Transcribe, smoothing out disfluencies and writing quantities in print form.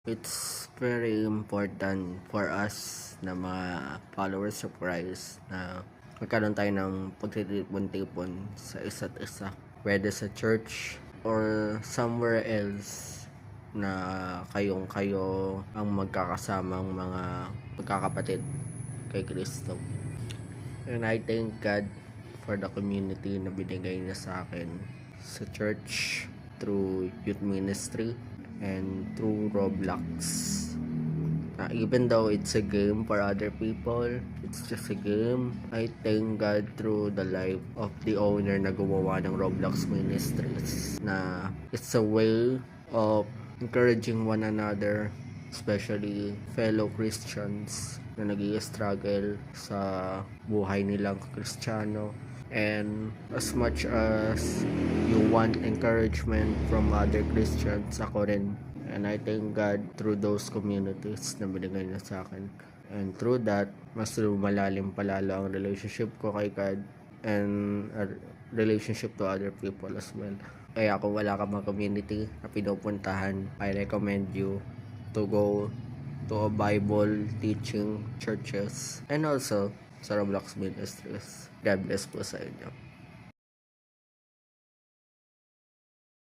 It's very important for us na mga followers of Christ na magkaroon tayo ng pagtitipon-tipon sa isa't isa. Whether sa church or somewhere else na kayo ang magkakasamang mga pagkakapatid kay Kristo. And I thank God for the community na binigay niya sa akin sa church through youth ministry and through Roblox. Even though it's a game for other people, it's just a game. I thank God through the life of the owner na gumawa ng Roblox Ministries, na it's a way of encouraging one another, especially fellow Christians na nag-i-struggle sa buhay nilang Kristiyano. And as much as you want encouragement from other Christians, ako rin. And I thank God through those communities na binigay niya sa akin. And through that, mas lumalalim palalo ang relationship ko kay God and a relationship to other people as well. Kaya kung wala ka mga community na pinupuntahan, I recommend you to go to a Bible teaching churches and also sa Roblox Ministries. God bless po sa inyo.